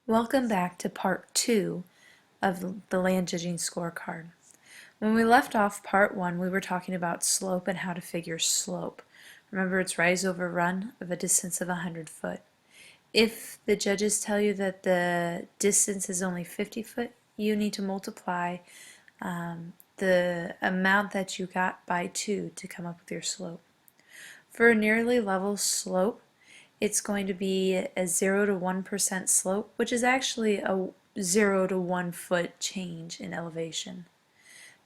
Welcome back to part 2 of the land judging scorecard. When we left off part 1, we were talking about slope and how to figure slope. Remember, it's rise over run of a distance of 100 foot. If the judges tell you that the distance is only 50 foot, you need to multiply the amount that you got by 2 to come up with your slope. For a nearly level slope, it's going to be a 0 to 1% slope, which is actually a 0 to 1 foot change in elevation.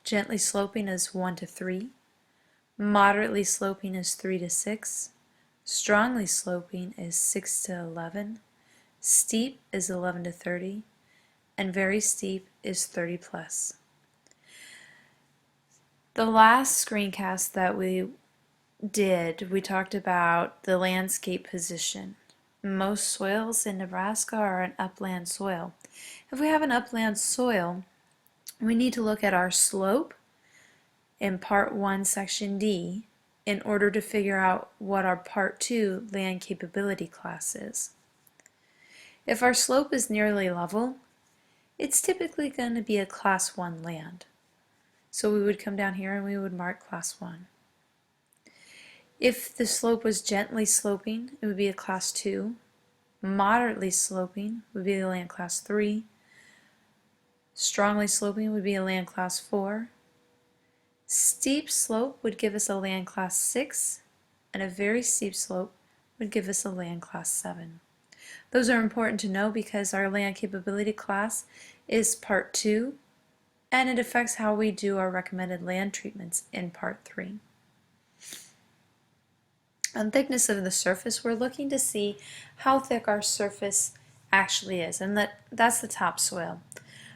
Gently sloping is 1 to 3. Moderately sloping is 3 to 6. Strongly sloping is 6 to 11. Steep is 11 to 30. And very steep is 30 plus. The last screencast that we talked about the landscape position. Most soils in Nebraska are an upland soil. If we have an upland soil, we need to look at our slope in part 1 section D in order to figure out what our part 2 land capability class is. If our slope is nearly level, it's typically going to be a class 1 land. So we would come down here and we would mark class 1. If the slope was gently sloping, it would be a class 2. Moderately sloping would be a land class 3. Strongly sloping would be a land class 4. Steep slope would give us a land class 6, and a very steep slope would give us a land class 7. Those are important to know because our land capability class is part 2, and it affects how we do our recommended land treatments in part 3. On thickness of the surface, we're looking to see how thick our surface actually is, and that's the topsoil.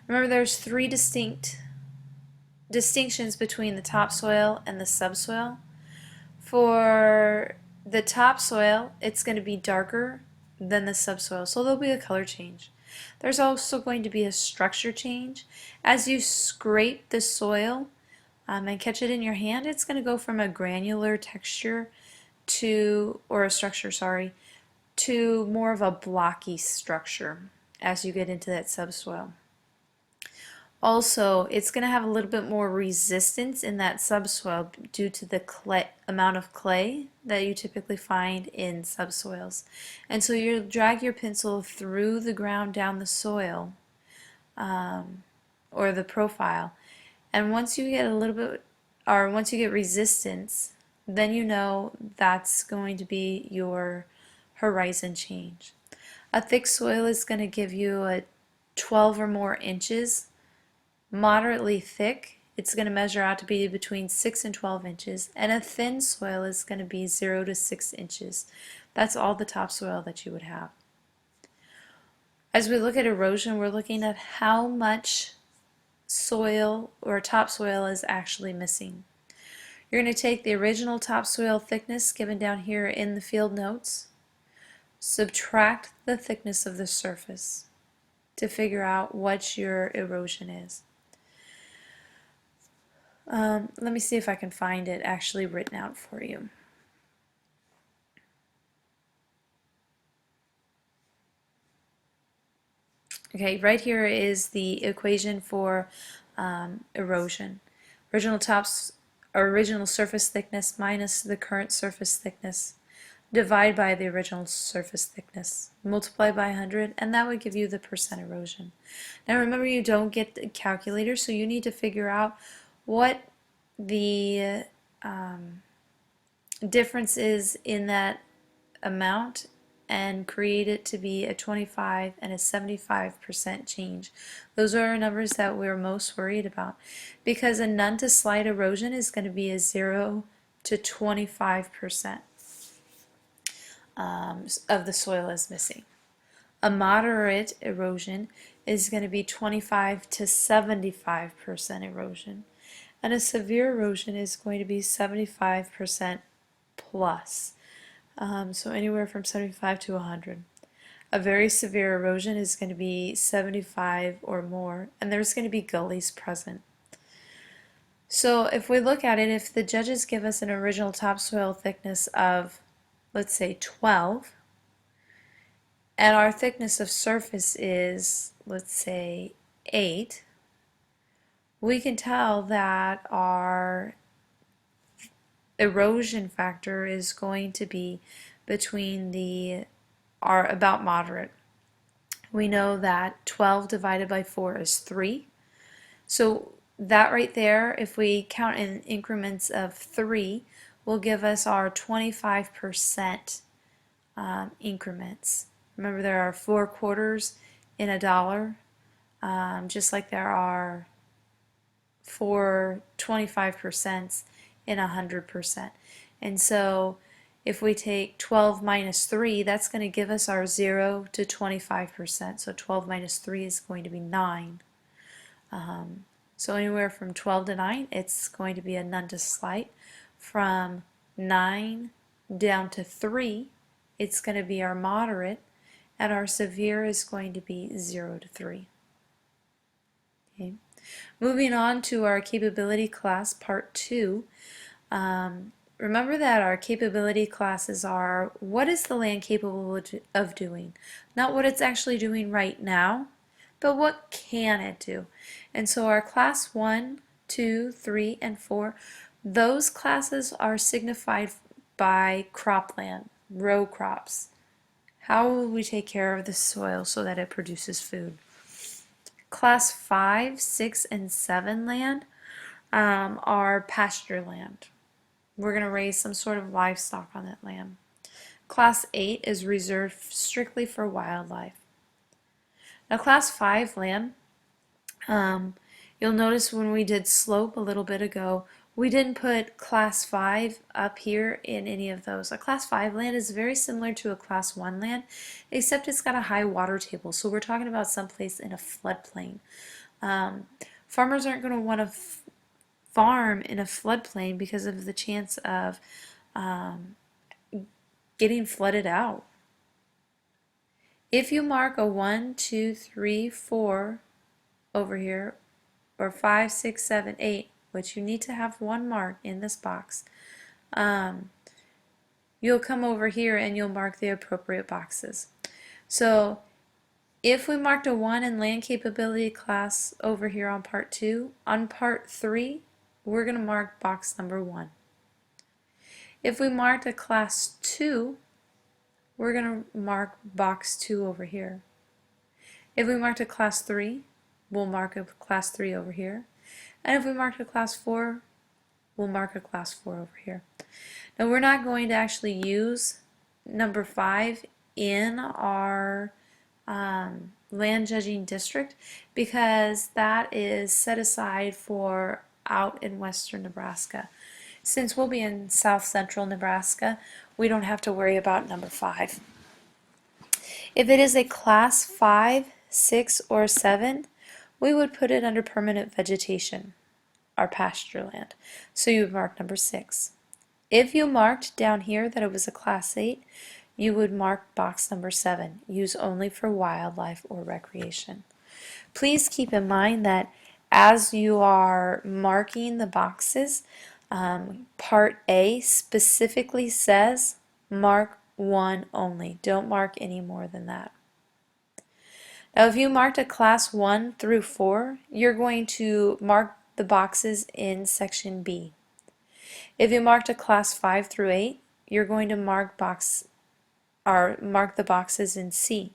Remember, there's 3 distinctions between the topsoil and the subsoil. For the topsoil, it's going to be darker than the subsoil, so there'll be a color change. There's also going to be a structure change. As you scrape the soil and catch it in your hand, it's going to go from a granular texture to more of a blocky structure as you get into that subsoil. Also, it's going to have a little bit more resistance in that subsoil due to the amount of clay that you typically find in subsoils. And so you'll drag your pencil through the ground down the soil or the profile, and once you get resistance, then you know that's going to be your horizon change. A thick soil is going to give you a 12 or more inches. Moderately thick, it's going to measure out to be between 6 and 12 inches. And a thin soil is going to be 0 to 6 inches. That's all the topsoil that you would have. As we look at erosion, we're looking at how much soil or topsoil is actually missing. You're going to take the original topsoil thickness given down here in the field notes, subtract the thickness of the surface to figure out what your erosion is. Let me see if I can find it actually written out for you. Okay, right here is the equation for erosion. Original surface thickness minus the current surface thickness, divide by the original surface thickness, multiply by 100, and that would give you the percent erosion. Now remember, you don't get the calculator, so you need to figure out what the difference is in that amount and create it to be a 25 and a 75% change. Those are our numbers that we're most worried about, because a none to slight erosion is going to be a 0 to 25% of the soil is missing. A moderate erosion is going to be 25 to 75% erosion, and a severe erosion is going to be 75% plus. So anywhere from 75 to 100. A very severe erosion is going to be 75 or more, and there's going to be gullies present. So if we look at it, if the judges give us an original topsoil thickness of, let's say, 12, and our thickness of surface is, let's say, 8, we can tell that our erosion factor is going to be between our about moderate. We know that 12 divided by 4 is 3. So that right there, if we count in increments of 3, will give us our 25% increments. Remember, there are 4 quarters in a dollar, just like there are 4 25% in 100%. And so if we take 12 minus 3, that's going to give us our 0 to 25%. So 12 minus 3 is going to be 9. So anywhere from 12 to 9, it's going to be a none to slight. From 9 down to 3, it's going to be our moderate, and our severe is going to be 0 to 3. Okay. Moving on to our capability class, part 2. Remember that our capability classes are what is the land capable of doing? Not what it's actually doing right now, but what can it do? And so our class 1, 2, 3, and 4, those classes are signified by cropland, row crops. How will we take care of the soil so that it produces food? Class 5, 6, and 7 land are pasture land. We're going to raise some sort of livestock on that land. Class 8 is reserved strictly for wildlife. Now Class 5 land, you'll notice when we did slope a little bit ago, we didn't put Class 5 up here in any of those. A Class 5 land is very similar to a Class 1 land, except it's got a high water table. So we're talking about someplace in a floodplain. Farmers aren't going to want to farm in a floodplain because of the chance of getting flooded out. If you mark a 1, 2, 3, 4 over here, or 5, 6, 7, 8, which you need to have one mark in this box, you'll come over here and you'll mark the appropriate boxes. So if we marked a 1 in land capability class over here on part 2, on part 3, we're going to mark box number 1. If we marked a class 2, we're going to mark box 2 over here. If we marked a class 3, we'll mark a class 3 over here. And if we marked a class 4, we'll mark a class 4 over here. Now we're not going to actually use number 5 in our land judging district because that is set aside for out in western Nebraska. Since we'll be in south central Nebraska, we don't have to worry about number 5. If it is a class 5, 6, or 7, we would put it under permanent vegetation, our pasture land. So you would mark number 6. If you marked down here that it was a class 8, you would mark box number 7, used only for wildlife or recreation. Please keep in mind that as you are marking the boxes, part A specifically says mark 1 only. Don't mark any more than that. Now if you marked a class 1 through 4, you're going to mark the boxes in section B. If you marked a class 5 through 8, you're going to mark the boxes in C.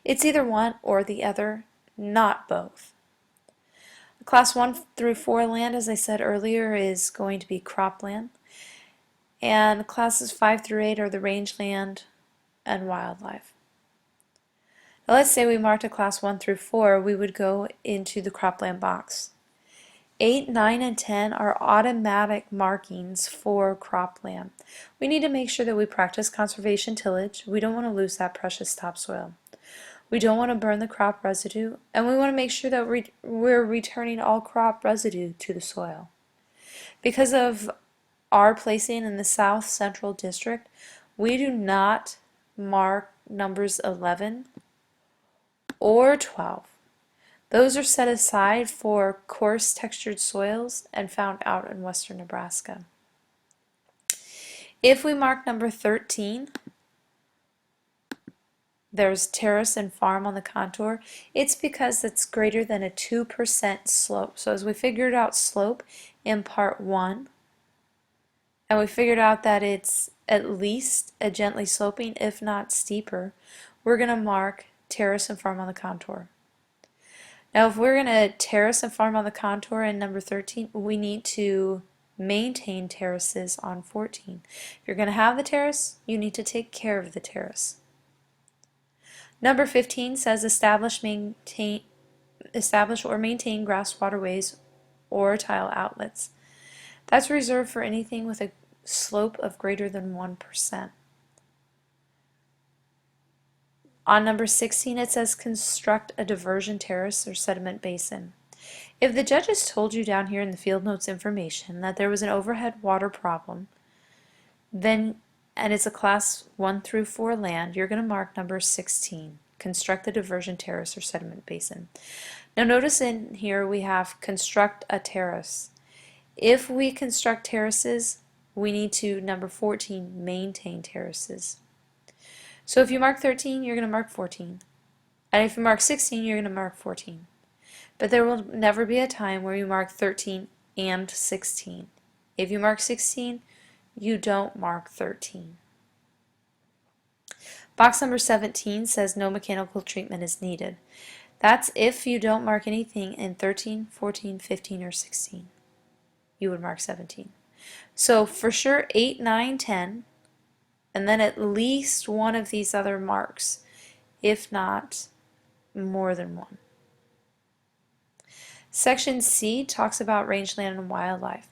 It's either one or the other, not both. Class 1 through 4 land, as I said earlier, is going to be cropland. And classes 5 through 8 are the rangeland and wildlife. Now let's say we marked a class 1 through 4, we would go into the cropland box. 8, 9, and 10 are automatic markings for cropland. We need to make sure that we practice conservation tillage. We don't want to lose that precious topsoil. We don't want to burn the crop residue, and we want to make sure that we're returning all crop residue to the soil. Because of our placing in the South Central District, we do not mark numbers 11 or 12. Those are set aside for coarse textured soils and found out in western Nebraska. If we mark number 13, there's terrace and farm on the contour, it's because it's greater than a 2% slope. So as we figured out slope in part 1, and we figured out that it's at least a gently sloping, if not steeper, we're going to mark terrace and farm on the contour. Now if we're going to terrace and farm on the contour in number 13, we need to maintain terraces on 14. If you're going to have the terrace, you need to take care of the terrace. Number 15 says establish or maintain grass waterways or tile outlets. That's reserved for anything with a slope of greater than 1%. On number 16 it says construct a diversion terrace or sediment basin. If the judges told you down here in the field notes information that there was an overhead water problem, then, and it's a class 1 through 4 land, you're going to mark number 16, construct the diversion terrace or sediment basin. Now notice in here we have construct a terrace. If we construct terraces, we need to, number 14, maintain terraces. So if you mark 13, you're going to mark 14. And if you mark 16, you're going to mark 14. But there will never be a time where you mark 13 and 16. If you mark 16, you don't mark 13. Box number 17 says no mechanical treatment is needed. That's if you don't mark anything in 13, 14, 15, or 16. You would mark 17. So for sure 8, 9, 10, and then at least one of these other marks, if not more than one. Section C talks about rangeland and wildlife.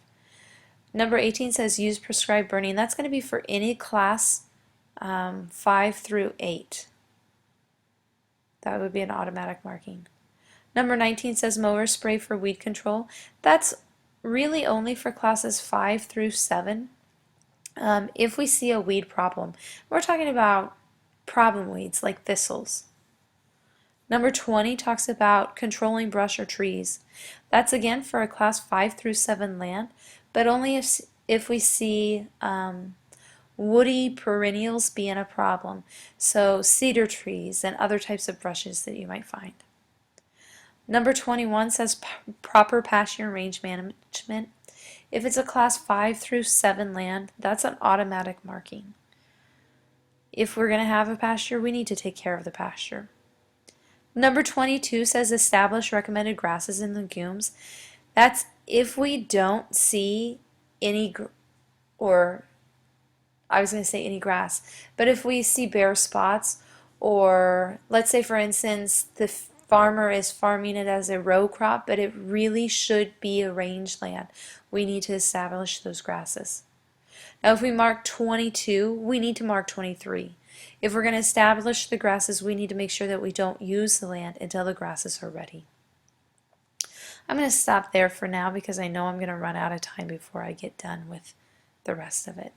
Number 18 says use prescribed burning. That's going to be for any class 5 through 8. That would be an automatic marking. Number 19 says mower spray for weed control. That's really only for classes 5 through 7. If we see a weed problem, we're talking about problem weeds like thistles. Number 20 talks about controlling brush or trees. That's again for a class 5 through 7 land, but only if we see woody perennials being a problem. So cedar trees and other types of brushes that you might find. Number 21 says proper pasture and range management. If it's a class 5 through 7 land, that's an automatic marking. If we're going to have a pasture, we need to take care of the pasture. Number 22 says establish recommended grasses and legumes. That's if we don't see any, or I was going to say any grass, but if we see bare spots, or let's say for instance the farmer is farming it as a row crop, but it really should be a rangeland, we need to establish those grasses. Now if we mark 22, we need to mark 23. If we're going to establish the grasses, we need to make sure that we don't use the land until the grasses are ready. I'm going to stop there for now because I know I'm going to run out of time before I get done with the rest of it.